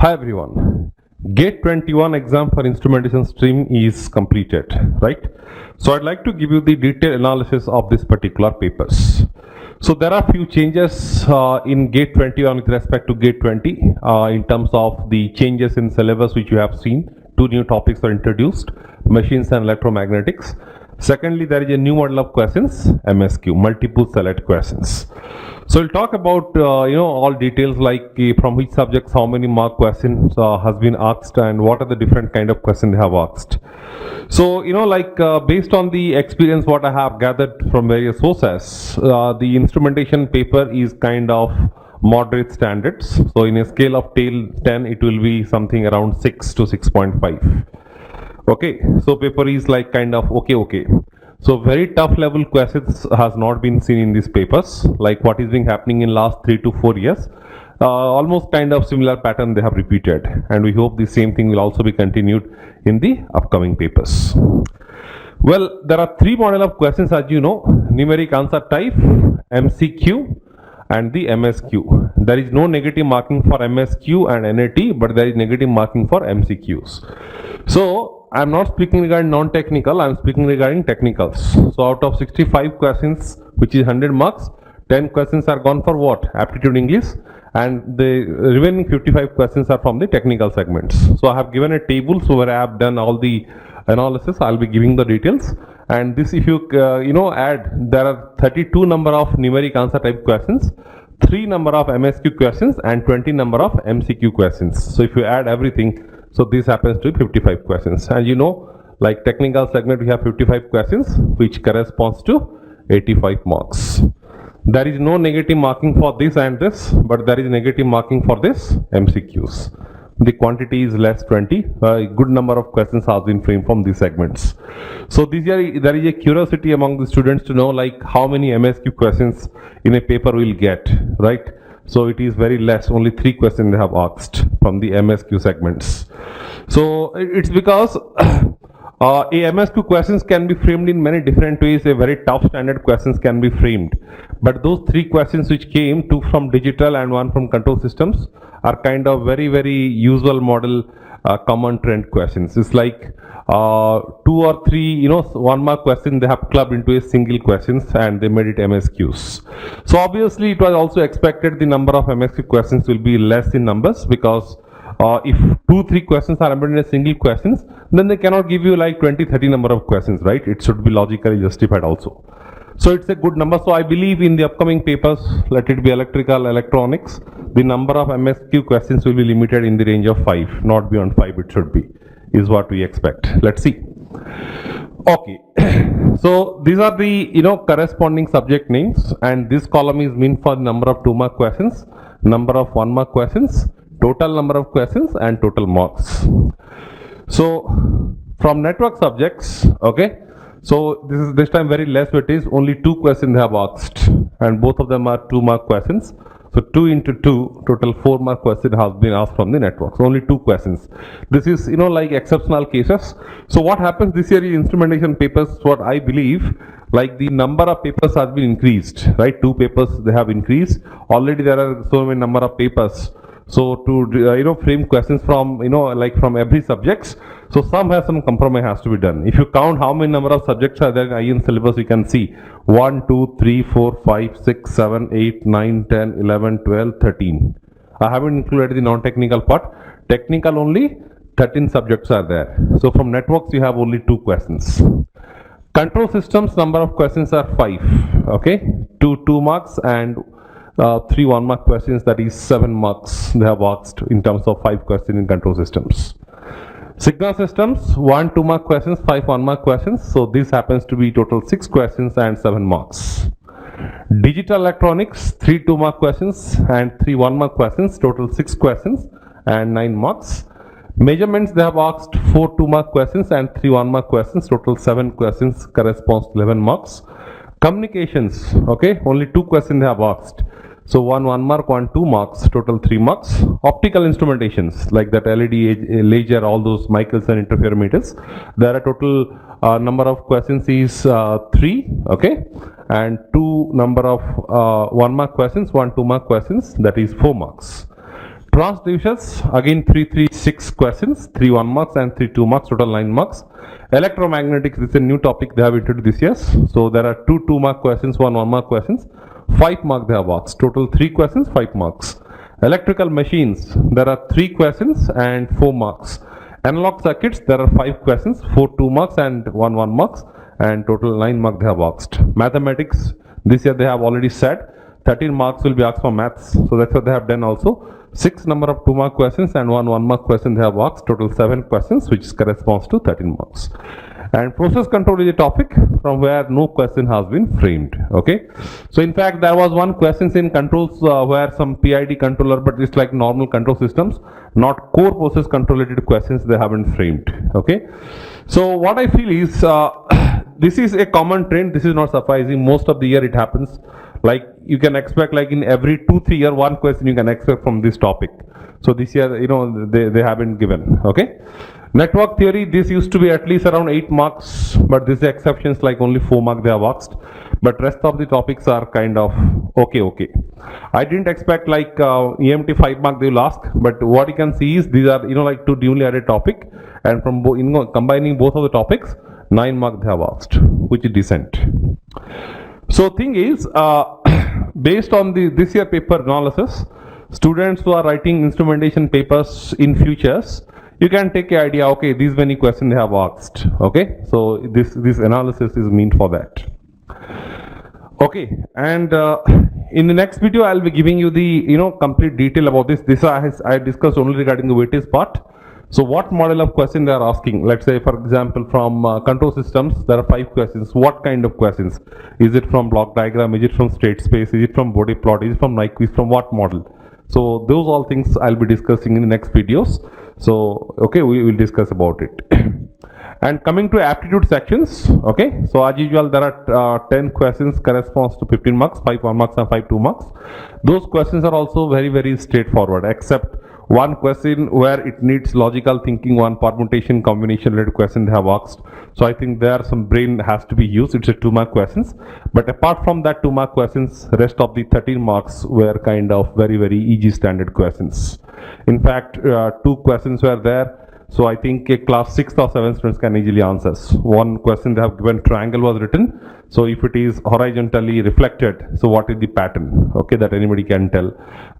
Hi everyone. GATE 21 exam for instrumentation stream is completed, right? So I'd like to give you the detailed analysis of this particular papers. So there are few changes in GATE 21 with respect to GATE 20 in terms of the changes in syllabus which you have seen. Two new topics are introduced, machines and electromagnetics. Secondly, there is a new model of questions, MSQ, multiple select questions. So we'll talk about all details like from which subjects how many mark questions has been asked and what are the different kind of questions they have asked. So based on the experience what I have gathered from various sources, the instrumentation paper is kind of moderate standards. So in a scale of 10 it will be something around 6 to 6.5. Okay, so paper is like kind of okay. So very tough level questions has not been seen in these papers, like what is being happening in last 3 to 4 years. Almost kind of similar pattern they have repeated, and we hope the same thing will also be continued in the upcoming papers. Well, there are three model of questions as you know: numeric answer type, MCQ, and the MSQ. There is no negative marking for MSQ and NAT, but there is negative marking for MCQs. So I am not speaking regarding non-technical, I am speaking regarding technicals. So out of 65 questions, which is 100 marks, 10 questions are gone for what? Aptitude English, and the remaining 55 questions are from the technical segments. So I have given a table, so where I have done all the analysis, I will be giving the details. And this, if you add, there are 32 number of numeric answer type questions, 3 number of MSQ questions, and 20 number of MCQ questions. So if you add everything, so this happens to 55 questions. And like technical segment, we have 55 questions, which corresponds to 85 marks. There is no negative marking for this and this, but there is negative marking for this MCQs. The quantity is less 20. A good number of questions has been framed from these segments. So there is a curiosity among the students to know like how many MSQ questions in a paper will get, right? So it is very less, only 3 questions they have asked from the MSQ segments. So it's because a MSQ questions can be framed in many different ways. A very tough standard questions can be framed, but those 3 questions which came, 2 from digital and 1 from control systems, are kind of very usual model common trend questions. It's like 2 or 3 1 mark question they have clubbed into a single questions and they made it MSQs. So obviously it was also expected the number of MSQ questions will be less in numbers, because if 2-3 questions are embedded in a single questions, then they cannot give you like 20-30 number of questions, right? It should be logically justified also. So it's a good number. So I believe in the upcoming papers, let it be electrical, electronics, the number of MSQ questions will be limited in the range of 5, not beyond 5 it should be, is what we expect. Let's see. Okay, so these are the corresponding subject names, and this column is meant for number of 2 mark questions, number of 1 mark questions, total number of questions, and total marks. So from network subjects, okay, so this time very less weightage, only 2 questions they have asked, and both of them are 2 mark questions. So 2 into 2, total 4 mark question has been asked from the network. So only 2 questions. This is like exceptional cases. So what happens this year in instrumentation papers, what I believe, like the number of papers has been increased, right? 2 papers they have increased. Already there are so many number of papers. So to frame questions from like from every subjects, so some compromise has to be done. If you count how many number of subjects are there in IN syllabus, you can see 1 2 3 4 5 6 7 8 9 10 11 12 13. I haven't included the non-technical part. Technical only 13 subjects are there. So from networks you have only 2 questions. Control systems number of questions are 5. Okay, 2 marks and 3 1 mark questions, that is 7 marks they have asked in terms of 5 questions in control systems. Signal systems 1 2 mark questions, 5 1 mark questions, so this happens to be total 6 questions and 7 marks. Digital electronics 3 2 mark questions and 3 1 mark questions, total 6 questions and 9 marks. Measurements they have asked 4 2 mark questions and 3 1 mark questions, total 7 questions corresponds to 11 marks. Communications, okay, only 2 questions they have asked. So 1 mark, 1 2 marks, total 3 marks. Optical instrumentations like that LED, laser, all those Michelson interferometers, there are total number of questions is 3, okay, and 2 number of 1 mark questions, 1 2 mark questions, that is 4 marks. Transducers, again 336 questions, 3 1 marks and 3 2 marks, total 9 marks. Electromagnetics, this is a new topic they have introduced this year. So there are 2 2 mark questions, 1 1 mark questions, 5 mark they have asked. Total 3 questions, 5 marks. Electrical machines, there are 3 questions and 4 marks. Analog circuits, there are 5 questions, 4 2 marks and 1 1 marks, and total 9 marks they have asked. Mathematics, this year they have already said 13 marks will be asked for maths, so that's what they have done also. 6 number of 2 mark questions and 1 1 mark question they have asked, total 7 questions, which corresponds to 13 marks. And process control is a topic from where no question has been framed. Okay, so in fact there was one question in controls where some PID controller, but it's like normal control systems, not core process control related questions they haven't framed. Okay, so what I feel is this is a common trend. This is not surprising. Most of the year it happens. Like you can expect, like in every 2-3 year, one question you can expect from this topic. So this year, you know, they haven't given. Okay. Network theory, this used to be at least around 8 marks, but this exceptions, like only 4 marks they have asked. But rest of the topics are kind of okay. I didn't expect like EMT 5 mark they will ask, but what you can see is these are, you know, like 2 newly added topic, and from combining both of the topics, 9 marks they have asked, which is decent. So thing is, based on this year paper analysis, students who are writing instrumentation papers in futures, you can take an idea, okay, these many questions they have asked. Okay, so this analysis is meant for that. Okay, and in the next video I'll be giving you the complete detail about this. This I discussed only regarding the weightage part. So what model of question they are asking? Let's say, for example, from control systems, there are 5 questions. What kind of questions? Is it from block diagram? Is it from state space? Is it from body plot? Is it from Nyquist? From what model? So those all things I'll be discussing in the next videos. So okay, we will discuss about it. And coming to aptitude sections, okay, so as usual there are 10 questions corresponds to 15 marks, 5 1 marks and 5 2 marks. Those questions are also very straightforward, except one question where it needs logical thinking, one permutation combination related question they have asked. So I think there some brain has to be used. It's a 2 mark questions, but apart from that 2 mark questions, rest of the 13 marks were kind of very easy standard questions. In fact, 2 questions were there. So I think a class 6th or 7th students can easily answer. One question they have given, triangle was written. So if it is horizontally reflected, so what is the pattern? Okay, that anybody can tell.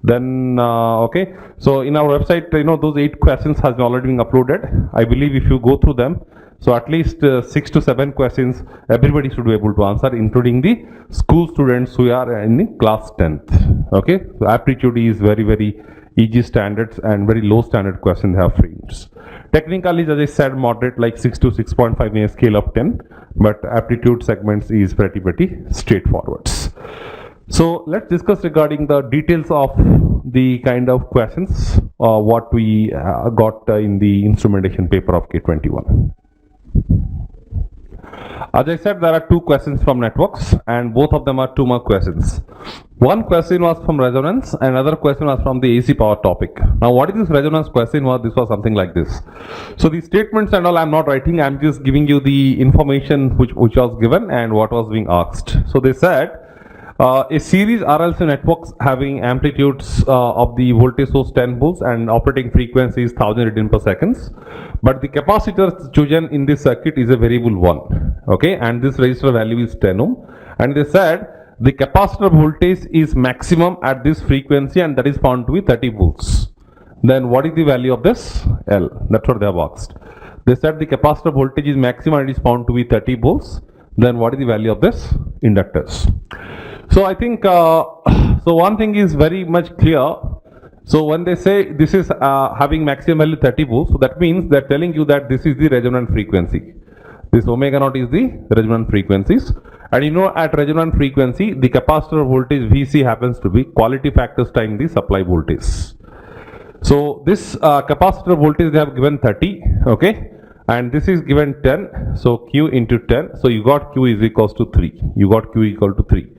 Then okay, so in our website, those 8 questions has already been uploaded. I believe if you go through them, so at least 6 to 7 questions everybody should be able to answer, including the school students who are in the class 10th. Okay, so aptitude is very easy standards and very low standard question they have framed. Technical is, as I said, moderate, like 6 to 6.5 in a scale of 10, but aptitude segments is pretty straightforward. So let's discuss regarding the details of the kind of questions what we got in the instrumentation paper of K21. As I said, there are 2 questions from networks, and both of them are 2 mark questions. One question was from resonance, and another question was from the AC power topic. Now, what is this resonance question? This was something like this. So the statements and all I'm not writing, I'm just giving you the information which was given and what was being asked. So they said a series RLC networks having amplitudes of the voltage source 10 volts and operating frequency is 1000 radian per seconds, but the capacitor chosen in this circuit is a variable one. Okay, and this resistor value is 10 ohm, and they said the capacitor voltage is maximum at this frequency and that is found to be 30 volts. Then what is the value of this L? That's what they have asked. They said the capacitor voltage is maximum and it is found to be 30 volts. Then what is the value of this inductors? So I think so one thing is very much clear. So when they say this is having maximum value 30 volts, so that means they're telling you that this is the resonant frequency. This omega naught is the resonant frequencies, and at resonant frequency the capacitor voltage Vc happens to be quality factors times the supply voltage. So this capacitor voltage they have given 30, okay, and this is given 10, so Q into 10, so you got Q is equals to 3, you got Q equal to 3.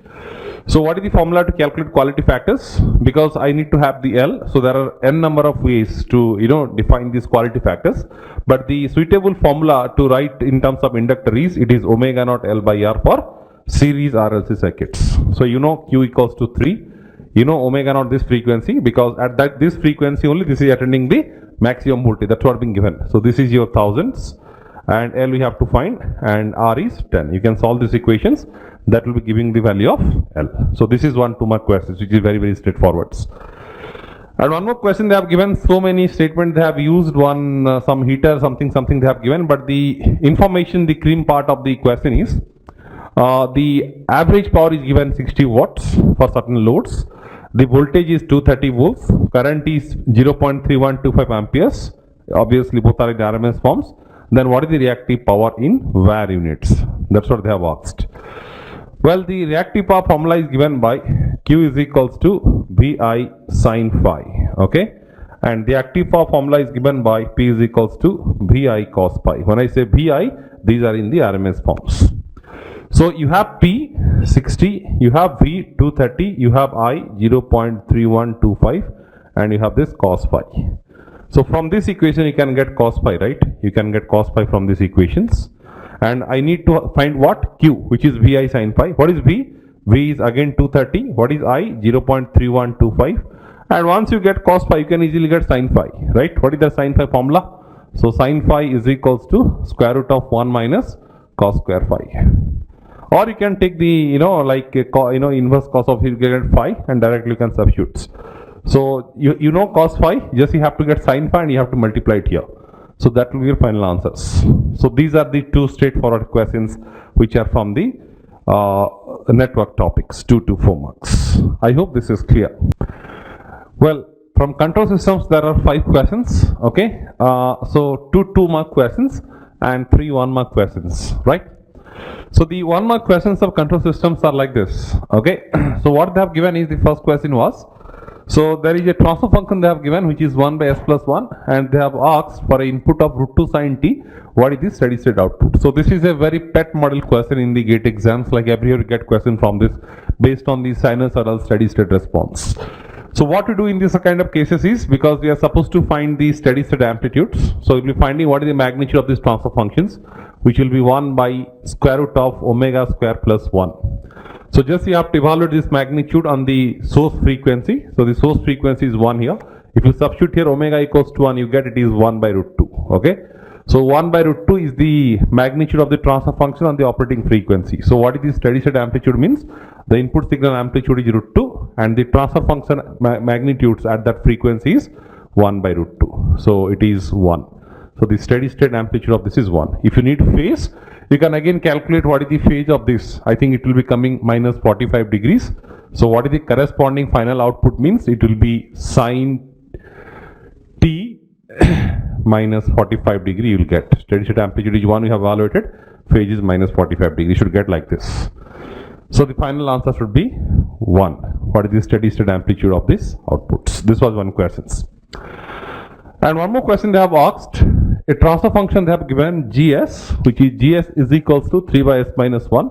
So what is the formula to calculate quality factors? Because I need to have the L, so there are n number of ways to define these quality factors, but the suitable formula to write in terms of inductor is, it is omega naught L by R for series RLC circuits. So Q equals to 3, you know omega naught this frequency, because at that this frequency only this is attending the maximum voltage. That's what being given. So this is your thousands, and L we have to find, and R is 10. You can solve these equations. That will be giving the value of L. So this is 1 2 mark questions, which is very, very straightforward. And one more question, they have given so many statements, they have used one some heater something they have given, but the information, the cream part of the question is the average power is given 60 watts for certain loads, the voltage is 230 volts, current is 0.3125 amperes, obviously both are in the RMS forms. Then what is the reactive power in var units? That's what they have asked. Well, the reactive power formula is given by Q is equals to VI sin phi, okay, and the active power formula is given by P is equals to VI cos pi. When I say VI, these are in the RMS forms. So you have P 60, you have V 230, you have I 0.3125, and you have this cos phi. So from this equation you can get cos phi, right? You can get cos phi from these equations. And I need to find what? Q, which is VI sin phi. What is V? V is again 230. What is I? 0.3125. And once you get cos phi, you can easily get sin phi, right? What is the sin phi formula? So sin phi is equals to square root of 1 minus cos square phi. Or you can take the, inverse cos of you get phi, and directly you can substitute. So you know cos phi, just you have to get sin phi and you have to multiply it here. So that will be your final answers. So these are the two straightforward questions which are from the network topics, 2 to 4 marks. I hope this is clear. Well, from control systems there are 5 questions, okay. So 2 2-mark questions and 3 1-mark questions, right? So the 1-mark questions of control systems are like this, okay. So what they have given is, the first question was, so there is a transfer function they have given which is 1 by s plus 1, and they have asked for an input of root 2 sin t, what is the steady state output. So this is a very pet model question in the GATE exams, like every year you get question from this based on the sinusoidal steady state response. So what to do in this kind of cases is, because we are supposed to find the steady state amplitudes, so we'll be finding what is the magnitude of these transfer functions, which will be 1 by square root of omega square plus 1. So just you have to evaluate this magnitude on the source frequency. So the source frequency is 1 here. If you substitute here omega equals to 1, you get it is 1 by root 2. Okay. So 1 by root 2 is the magnitude of the transfer function on the operating frequency. So what is the steady state amplitude means? The input signal amplitude is root 2 and the transfer function magnitudes at that frequency is 1 by root 2. So it is 1. So the steady state amplitude of this is 1. If you need phase, you can again calculate what is the phase of this. I think it will be coming minus 45 degrees. So what is the corresponding final output means? It will be sin t minus 45 degree you will get. Steady state amplitude is 1 we have evaluated. Phase is minus 45 degree. You should get like this. So the final answer should be 1. What is the steady state amplitude of this outputs? This was one question. And one more question they have asked. A transfer function they have given gs, which is gs is equals to 3 by s minus 1,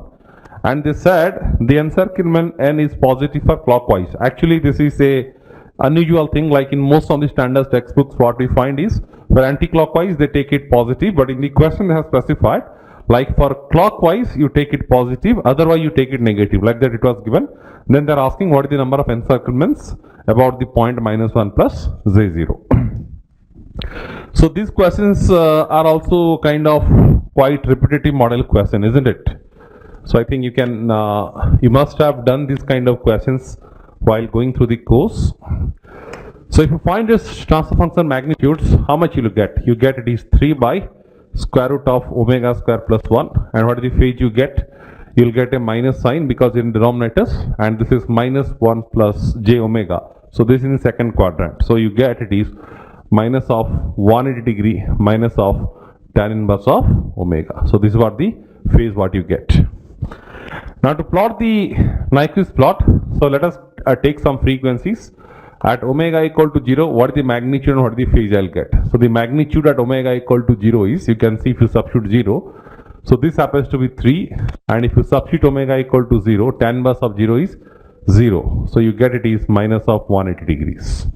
and they said the encirclement n is positive for clockwise. Actually this is a unusual thing, like in most of the standard textbooks what we find is for anti-clockwise they take it positive, but in the question they have specified like for clockwise you take it positive, otherwise you take it negative, like that it was given. Then they are asking what is the number of encirclements about the point minus 1 plus z0. So these questions are also kind of quite repetitive model question, isn't it? So I think you can, you must have done these kind of questions while going through the course. So if you find this transfer function magnitudes, how much you will get? You get it is 3 by square root of omega square plus 1, and what is the phase you get? You will get a minus sign because in denominators, and this is minus 1 plus j omega. So this is in the second quadrant. So you get it is minus of 180 degree minus of tan inverse of omega. So this is what the phase what you get. Now to plot the Nyquist plot, so let us take some frequencies. At omega equal to 0, what is the magnitude and what is the phase I will get? So the magnitude at omega equal to 0 is, you can see if you substitute 0, so this happens to be 3, and if you substitute omega equal to 0, tan inverse of 0 is 0. So you get it is minus of 180 degrees.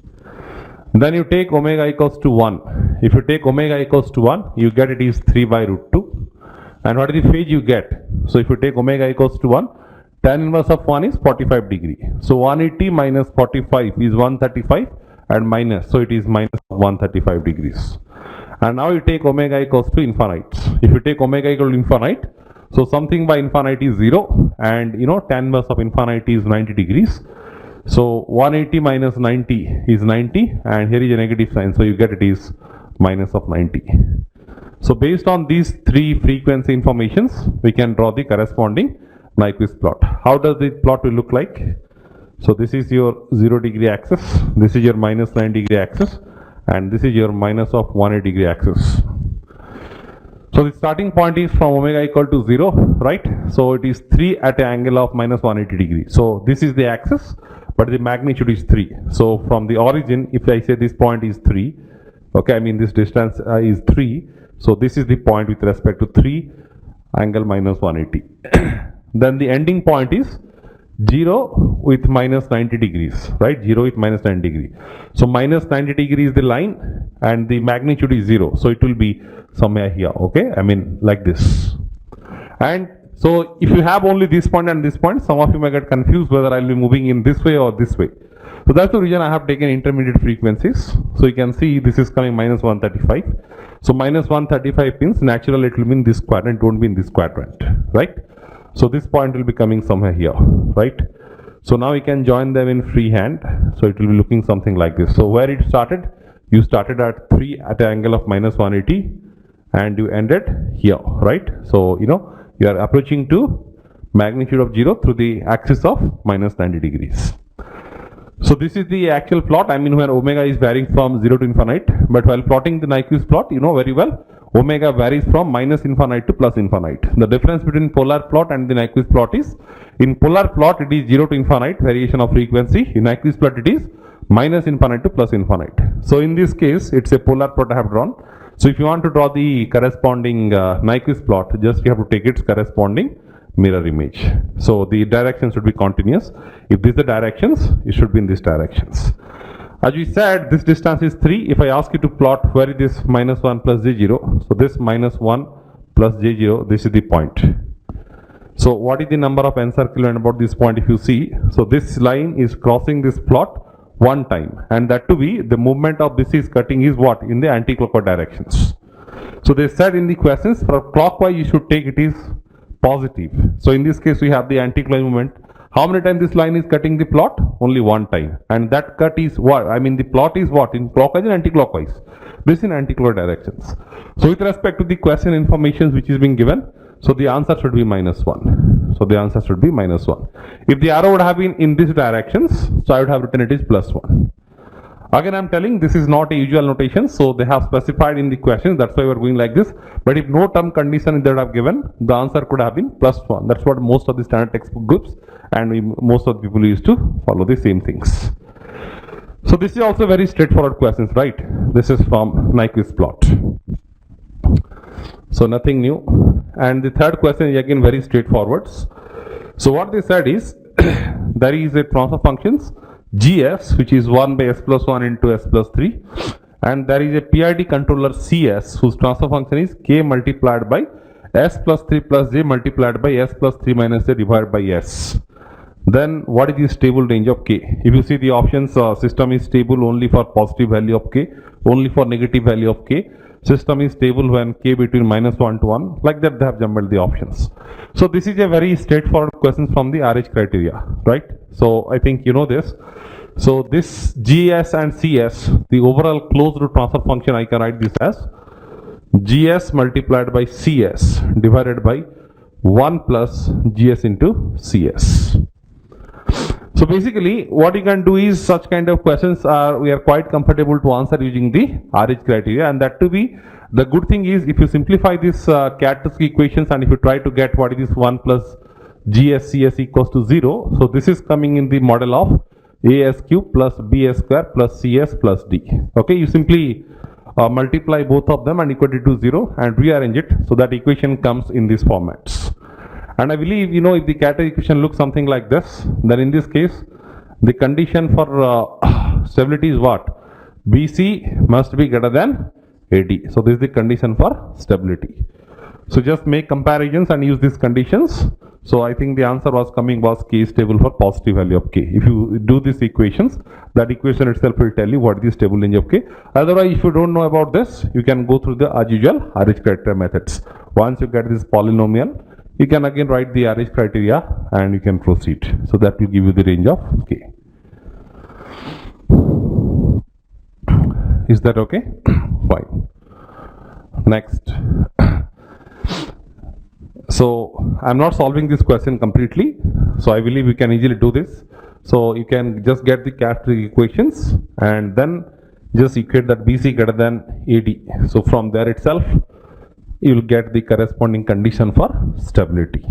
Then you take omega equals to 1. If you take omega equals to 1, you get it is 3 by root 2. And what is the phase you get? So if you take omega equals to 1, Tan inverse of 1 is 45 degree. So 180 minus 45 is 135 and minus. So it is minus 135 degrees. And now you take omega equals to infinite. If you take omega equal to infinite, so something by infinite is 0 and tan inverse of infinite is 90 degrees. So 180 minus 90 is 90 and here is a negative sign. So you get it is minus of 90. So based on these three frequency informations, we can draw the corresponding Nyquist plot. How does the plot will look like? So this is your 0 degree axis, this is your minus 90 degree axis, and this is your minus of 180 degree axis. So the starting point is from omega equal to 0, right? So it is 3 at an angle of minus 180 degree. So this is the axis, but the magnitude is 3. So from the origin, if I say this point is 3, okay, I mean this distance is 3. So this is the point with respect to 3 angle minus 180. Then the ending point is 0 with minus 90 degrees, right? 0 with minus 90 degree. So minus 90 degree is the line and the magnitude is 0. So it will be somewhere here, okay? I mean like this. And so if you have only this point and this point, some of you may get confused whether I'll be moving in this way or this way. So that's the reason I have taken intermediate frequencies. So you can see this is coming minus 135. So minus 135 means natural it will be in this quadrant, won't be in this quadrant, right? So this point will be coming somewhere here, right? So now we can join them in freehand. So it will be looking something like this. So where it started, you started at 3 at an angle of minus 180 and you ended here, right? So you are approaching to magnitude of 0 through the axis of minus 90 degrees. So this is the actual plot, I mean where omega is varying from 0 to infinite, but while plotting the Nyquist plot, you know very well, omega varies from minus infinite to plus infinite. The difference between polar plot and the Nyquist plot is, in polar plot it is 0 to infinite variation of frequency, in Nyquist plot it is minus infinite to plus infinite. So in this case, it's a polar plot I have drawn. So if you want to draw the corresponding Nyquist plot, just you have to take its corresponding mirror image. So the direction should be continuous. If these are the directions, it should be in these directions. As we said, this distance is 3. If I ask you to plot where is this minus 1 plus j0, so this minus 1 plus j0, this is the point. So what is the number of encirclement about this point if you see? So this line is crossing this plot one time, and that to be the movement of this is cutting is what? In the anti-clockwise directions. So they said in the questions for clockwise you should take it is positive. So in this case we have the anti-clockwise movement. How many times this line is cutting the plot? Only one time. And that cut is what? I mean the plot is what? In clockwise and anti-clockwise. This in anti-clockwise directions. So with respect to the question information which is being given, so the answer should be minus 1. So the answer should be minus 1. If the arrow would have been in these directions, so I would have written it is plus 1. Again I am telling this is not a usual notation, so they have specified in the questions, that's why we are going like this. But if no term condition they would have given, the answer could have been plus 1. That's what most of the standard textbook groups and most of the people used to follow the same things. So this is also very straightforward questions, right? This is from Nyquist plot. So nothing new. And the third question is again very straightforward. So what they said is there is a transfer functions GS which is 1 by S plus 1 into S plus 3, and there is a PID controller CS whose transfer function is K multiplied by S plus 3 plus J multiplied by S plus 3 minus J divided by S. Then what is the stable range of K? If you see the options, system is stable only for positive value of K, only for negative value of K. System is stable when K between minus 1 to 1. Like that they have jumbled the options. So this is a very straightforward question from the RH criteria, right? So I think you know this. So this GS and CS, the overall closed loop transfer function, I can write this as GS multiplied by CS divided by 1 plus GS into CS. So basically what you can do is such kind of questions we are quite comfortable to answer using the RH criteria, and that to be the good thing is if you simplify this characteristic equations and if you try to get what is this 1 plus GS CS equals to 0, so this is coming in the model of AS cube plus BS square plus CS plus D. Okay, you simply multiply both of them and equate it to 0 and rearrange it so that equation comes in these formats. And I believe if the characteristic equation looks something like this, then in this case the condition for stability is what? BC must be greater than AD. So this is the condition for stability. So just make comparisons and use these conditions. So I think the answer was k is stable for positive value of k. If you do these equations, that equation itself will tell you what is stable range of k. Otherwise, if you don't know about this, you can go through the as usual RH criteria methods. Once you get this polynomial, you can again write the RH criteria and you can proceed. So that will give you the range of k. Is that okay? Fine. Next. So I'm not solving this question completely. So I believe you can easily do this. So you can just get the characteristic equations and then just equate that BC greater than AD. So from there itself, you will get the corresponding condition for stability.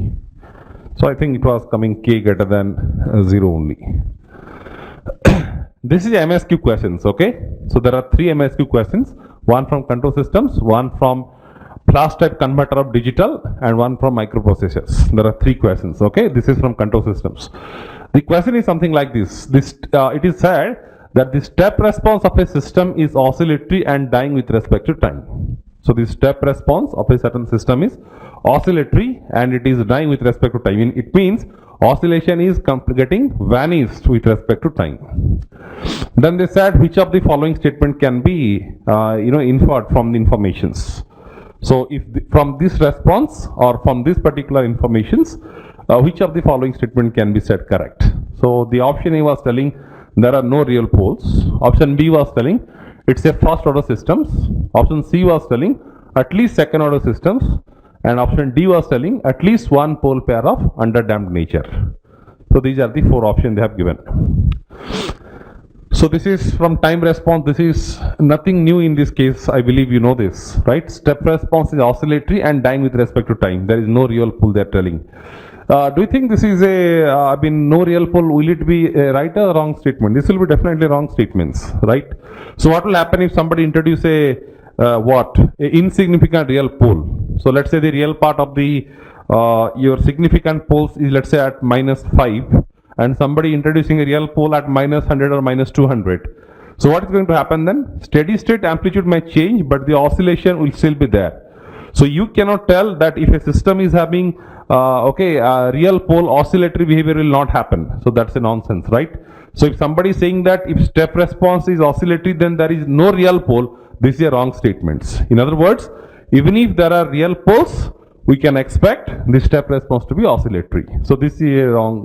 So I think it was coming k greater than 0 only. This is MSQ questions, okay? So there are 3 MSQ questions, one from control systems, one from flash type converter of digital, and one from microprocessors. There are 3 questions, okay? This is from control systems. The question is something like this. It is said that the step response of a system is oscillatory and dying with respect to time. So the step response of a certain system is oscillatory and it is dying with respect to time. It means oscillation is getting vanished with respect to time. Then they said which of the following statement can be inferred from the informations. So if from this response or from this particular informations, which of the following statement can be said correct? So the option A was telling there are no real poles. Option B was telling it's a first order systems. Option C was telling at least second order systems. And option D was telling at least one pole pair of underdamped nature. So these are the 4 options they have given. So this is from time response. This is nothing new in this case. I believe you know this, right? Step response is oscillatory and dying with respect to time. There is no real pole they are telling. Do you think this is no real pole? Will it be a right or wrong statement? This will be definitely wrong statements, right? So what will happen if somebody introduce a insignificant real pole? So let's say the real part of the your significant poles is, let's say, at -5, and somebody introducing a real pole at -100 or -200. So what is going to happen then? Steady state amplitude may change, but the oscillation will still be there. So you cannot tell that if a system is having real pole, oscillatory behavior will not happen. So that's a nonsense, right? So if somebody is saying that if step response is oscillatory, then there is no real pole, this is a wrong statement. In other words, even if there are real poles, we can expect the step response to be oscillatory. So this is a wrong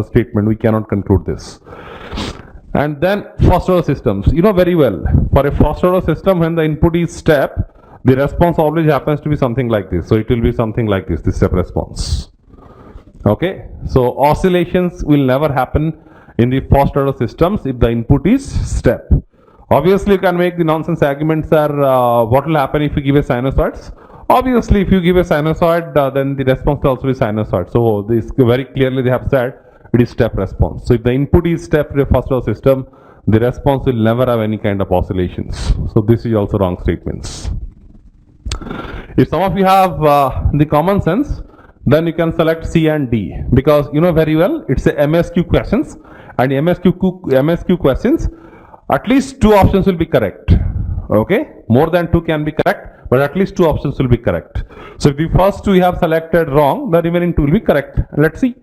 statement. We cannot conclude this. And then first order systems, you know very well, for a first order system, when the input is step, the response always happens to be something like this. So it will be something like this step response. Okay, so oscillations will never happen in the first order systems if the input is step. Obviously, you can make the nonsense arguments are what will happen if you give a sinusoids. Obviously, if you give a sinusoid, then the response will also be sinusoid. So this very clearly they have said it is step response. So if the input is step in a first order system, the response will never have any kind of oscillations. So this is also wrong statements. If some of you have the common sense, then you can select C and D, because you know very well it's a MSQ questions, and MSQ questions, at least 2 options will be correct. Okay, more than 2 can be correct, but at least 2 options will be correct. So if the first 2 you have selected wrong, the remaining 2 will be correct. Let's see.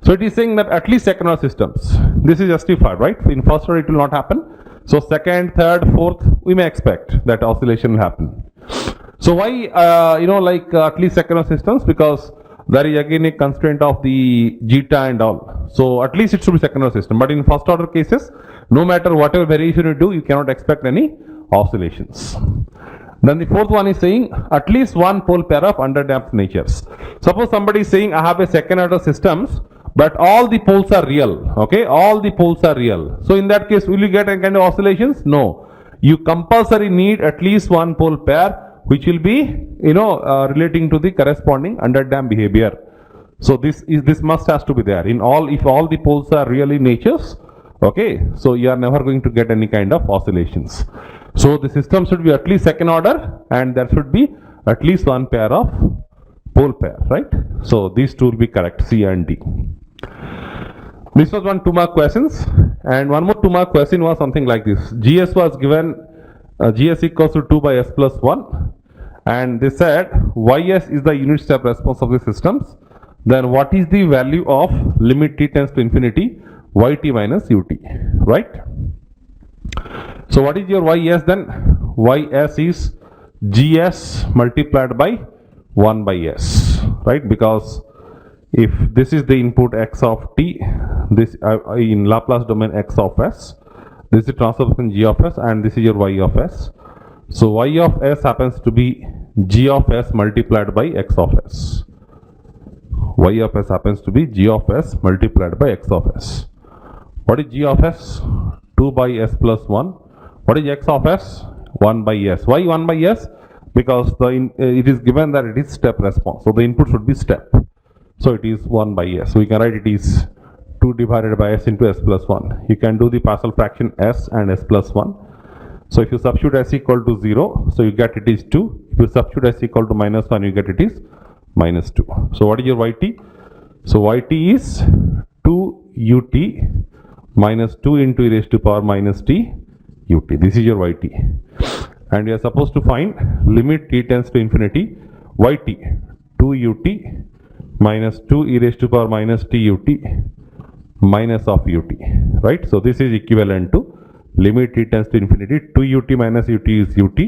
So it is saying that at least second order systems, this is justified, right? In first order it will not happen. So second, third, fourth, we may expect that oscillation will happen. So why at least second order systems? Because there is again a constraint of the zeta and all. So at least it should be second order system. But in first order cases, no matter whatever variation you do, you cannot expect any oscillations. Then the fourth one is saying at least one pole pair of underdamped natures. Suppose somebody is saying I have a second order systems, but all the poles are real. Okay, all the poles are real. So in that case, will you get any kind of oscillations? No. You compulsory need at least one pole pair, which will be relating to the corresponding underdamped behavior. So this must has to be there in all. If all the poles are really natures, okay, so you are never going to get any kind of oscillations. So the system should be at least second order, and there should be at least one pair of pole pair, right? So these 2 will be correct, C and D. This was one 2-mark questions, and one more 2-mark question was something like this. GS was given GS equals to 2 by S plus 1, and they said YS is the unit step response of the systems. then what is the value of limit t tends to infinity yt minus ut, right? So what is your ys then? Ys is gs multiplied by 1 by s, right? Because if this is the input x of t, this in Laplace domain x of s, this is the transfer function g of s, and this is your y of s. So y of s happens to be g of s multiplied by x of s. Y of s happens to be g of s multiplied by x of s. What is g of s? 2 by s plus 1. What is x of s? 1 by s. Why 1 by s? Because it is given that it is step response. So the input should be step. So it is 1 by s. So we can write it is 2 divided by s into s plus 1. You can do the partial fraction s and s plus 1. So if you substitute s equal to 0, so you get it is 2. If you substitute s equal to minus 1, you get it is minus 2. So what is your yt? So yt is 2 ut minus 2 into e raised to power minus t ut. This is your yt. And you are supposed to find limit t tends to infinity yt 2 ut minus 2 e raised to power minus t ut minus of ut, right? So this is equivalent to limit t tends to infinity 2 ut minus ut is ut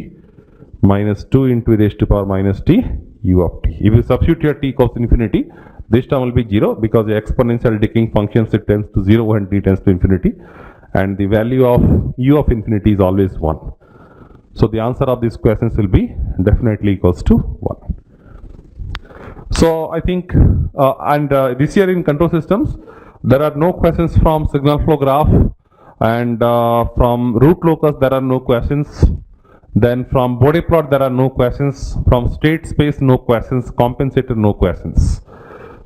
minus 2 into e raised to power minus t u of t. If you substitute your t equals infinity, this term will be 0 because the exponential decaying functions it tends to 0 when t tends to infinity, and the value of u of infinity is always 1. So the answer of these questions will be definitely equals to 1. So I think this year in control systems there are no questions from signal flow graph, and from root locus there are no questions. Then from Bode plot there are no questions. From state space no questions. Compensator no questions.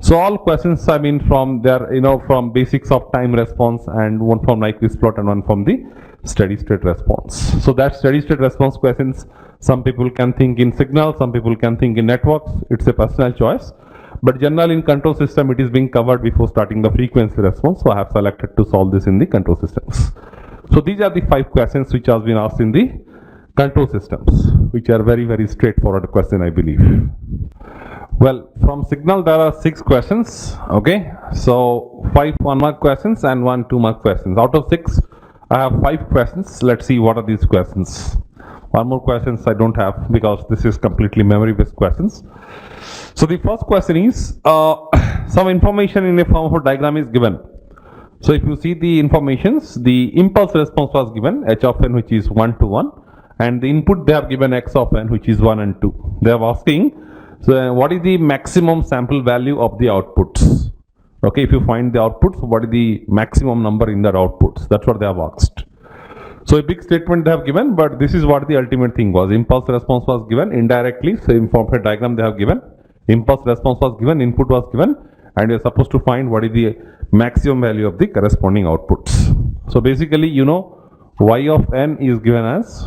So all questions, I mean, from there, from basics of time response, and one from Nyquist plot and one from the steady state response. So that steady state response questions, some people can think in signal, some people can think in networks. It's a personal choice. But generally in control system, it is being covered before starting the frequency response. So I have selected to solve this in the control systems. So these are the 5 questions which have been asked in the control systems, which are very, very straightforward question, I believe. Well, from signal there are 6 questions. Okay, so 5 1-mark questions and 1 2-mark questions. Out of 6, I have 5 questions. Let's see what are these questions. One more questions I don't have because this is completely memory-based questions. So the first question is some information in a form of a diagram is given. So if you see the informations, the impulse response was given h of n, which is 1 to 1, and the input they have given x of n, which is 1 and 2. They are asking, so what is the maximum sample value of the outputs? Okay, if you find the outputs, what is the maximum number in their outputs? That's what they have asked. So a big statement they have given, but this is what the ultimate thing was. Impulse response was given indirectly, so in form of a diagram they have given. Impulse response was given, input was given, and you are supposed to find what is the maximum value of the corresponding outputs. So basically, y of n is given as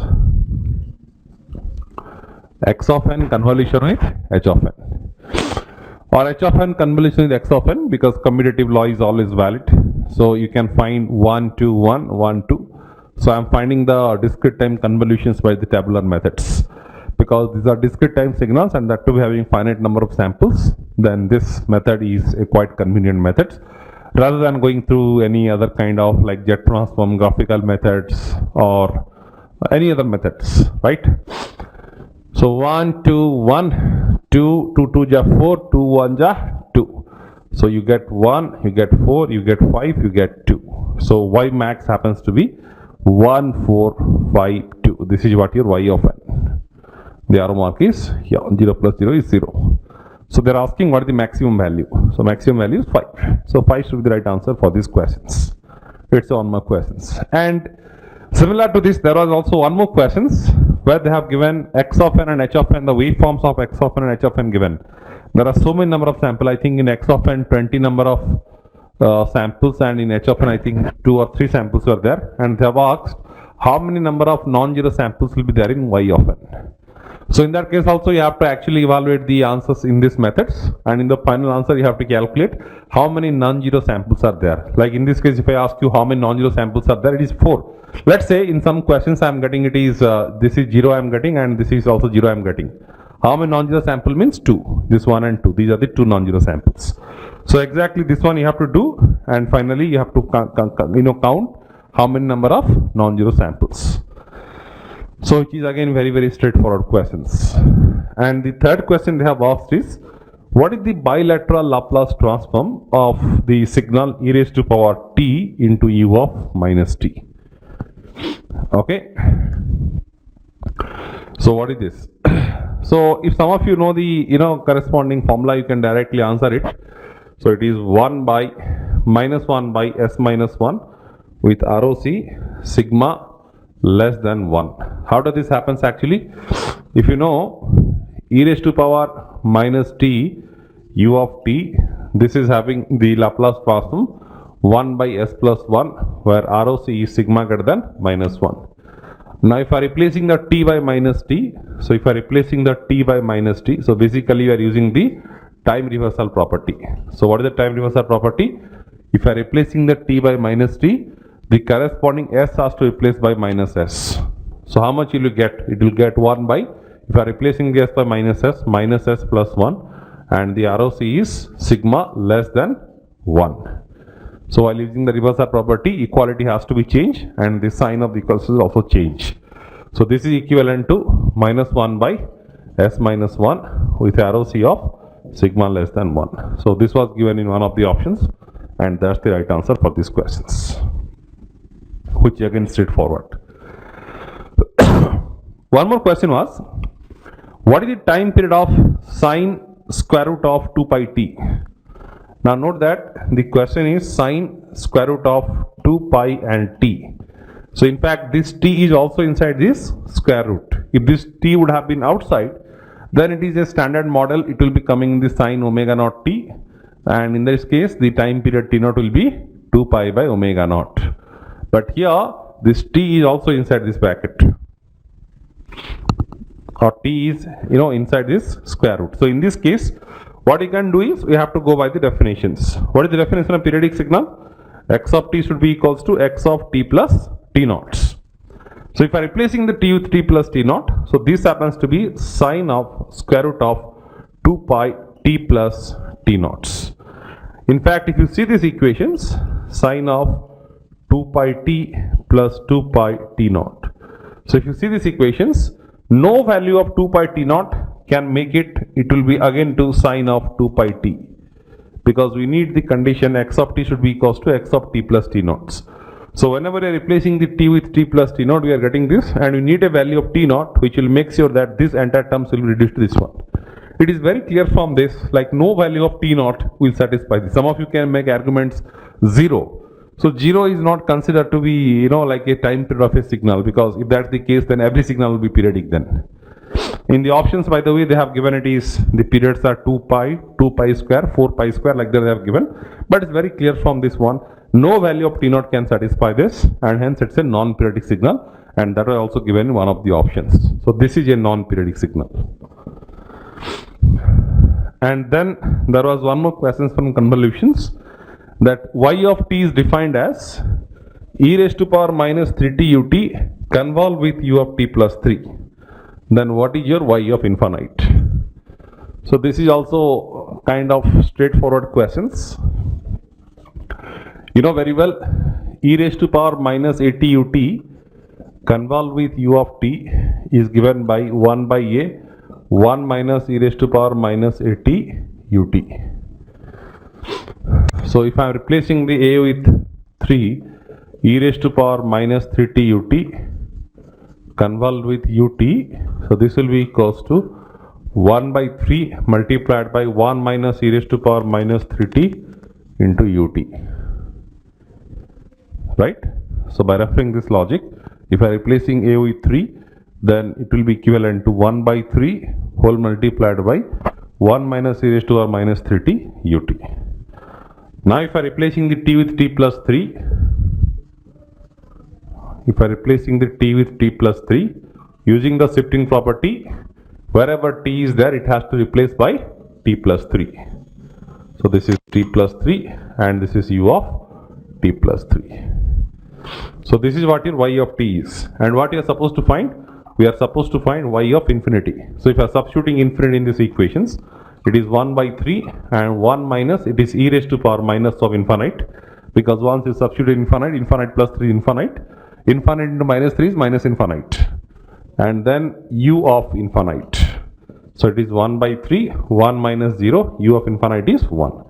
x of n convolution with h of n, or h of n convolution with x of n, because commutative law is always valid. So you can find 1 2 1 1 2. So I am finding the discrete time convolutions by the tabular methods, because these are discrete time signals and that to be having finite number of samples. Then this method is a quite convenient method rather than going through any other kind of like jet transform, graphical methods, or any other methods, right? So 1 2 1 2 2 2 ja 4 2 1 ja 2. So you get 1, you get 4, you get 5, you get 2. So y max happens to be 1 4 5 2. This is what your y of n. The arrow mark is 0 plus 0 is 0. So they are asking what is the maximum value. So maximum value is 5. So 5 should be the right answer for these questions. It's on my questions. And similar to this, there was also one more questions where they have given x of n and h of n, the waveforms of x of n and h of n given. There are so many number of samples. I think in x of n 20 number of samples, and in h of n I think 2 or 3 samples were there, and they have asked how many number of non-zero samples will be there in y of n. So in that case also you have to actually evaluate the answers in these methods, and in the final answer you have to calculate how many non-zero samples are there. Like in this case, if I ask you how many non-zero samples are there, it is 4. Let's say in some questions I am getting it is this is 0 I am getting, and this is also 0 I am getting. How many non-zero sample means 2. This 1 and 2. These are the 2 non-zero samples. So exactly this one you have to do, and finally you have to count how many number of non-zero samples. So it is again very straightforward questions. And the third question they have asked is, what is the bilateral Laplace transform of the signal e raised to power t into u of minus t? Okay. So what is this? So if some of you know the corresponding formula, you can directly answer it. So it is 1 by minus 1 by s minus 1 with ROC sigma less than 1. How does this happens actually? If you know e raised to power minus t u of t, this is having the Laplace transform 1 by s plus 1, where ROC is sigma greater than minus 1. Now if I am replacing the t by minus t, so if I am replacing the t by minus t, so basically you are using the time reversal property. So what is the time reversal property? If I am replacing the t by minus t, the corresponding s has to replace by minus s. So how much will you get? It will get 1 by, if I am replacing the s by minus s plus 1, and the ROC is sigma less than 1. So while using the reversal property, equality has to be changed and the sign of the equals is also changed. So this is equivalent to minus 1 by s minus 1 with ROC of sigma less than 1. So this was given in one of the options, and that's the right answer for these questions, which again straightforward. One more question was, what is the time period of sine square root of 2 pi t? Now note that the question is sine square root of 2 pi and t. So in fact this t is also inside this square root. If this t would have been outside, then it is a standard model, it will be coming in the sine omega naught t, and in this case the time period t naught will be 2 pi by omega naught. But here this t is also inside this bracket, or t is inside this square root. So in this case what you can do is we have to go by the definitions. What is the definition of periodic signal? X of t should be equals to x of t plus t naughts. So if I am replacing the t with t plus t naught, so this happens to be sine of square root of 2 pi t plus t naughts. In fact, if you see these equations, sine of 2 pi t plus 2 pi t naught. So if you see these equations, no value of 2 pi t naught can make it will be again to sine of 2 pi t, because we need the condition x of t should be equals to x of t plus t naughts. So whenever we are replacing the t with t plus t naught, we are getting this, and we need a value of t naught which will make sure that this entire terms will be reduced to this one. It is very clear from this, like no value of t naught will satisfy this. Some of you can make arguments 0. So 0 is not considered to be like a time period of a signal, because if that's the case, then every signal will be periodic then. In the options, by the way, they have given it is the periods are 2 pi square, 4 pi square, like that they have given. But it's very clear from this one, no value of t naught can satisfy this, and hence it's a non-periodic signal, and that was also given in one of the options. So this is a non-periodic signal. And then there was one more question from convolutions, that y of t is defined as e raised to power minus 3t ut convolve with u of t plus 3. Then what is your y of infinite? So this is also kind of straightforward questions. You know very well, e raised to power minus 80 ut convolve with u of t is given by 1 by a 1 minus e raised to power minus 80 ut. So if I am replacing the a with 3, e raised to power minus 3t ut convolved with ut, so this will be equals to 1 by 3 multiplied by 1 minus e raised to power minus 3t into ut, right? So by referring this logic, if I am replacing a with 3, then it will be equivalent to 1 by 3 whole multiplied by 1 minus e raised to power minus 3t ut. Now if I am replacing the t with t plus 3, if I am replacing the t with t plus 3, using the shifting property, wherever t is there, it has to replace by t plus 3. So this is t plus 3 and this is u of t plus 3. So this is what your y of t is. And what you are supposed to find? We are supposed to find y of infinity. So if I am substituting infinity in these equations, It is 1 by 3 and 1 minus, it is e raised to power minus of infinite, because once you substitute infinite, infinite plus 3 infinite, infinite into minus 3 is minus infinite, and then u of infinite. So it is 1 by 3, 1 minus 0, u of infinite is 1.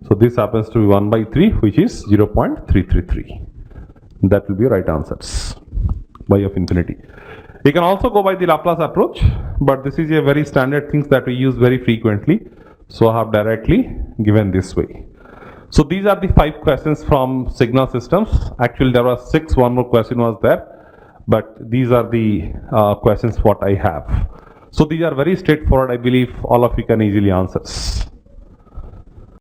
So this happens to be 1 by 3, which is 0.333. That will be right answers. Y of infinity. You can also go by the Laplace approach, but this is a very standard things that we use very frequently. So I have directly given this way. So these are the 5 questions from signal systems. Actually there was 6, one more question was there, but these are the questions what I have. So these are very straightforward. I believe all of you can easily answer.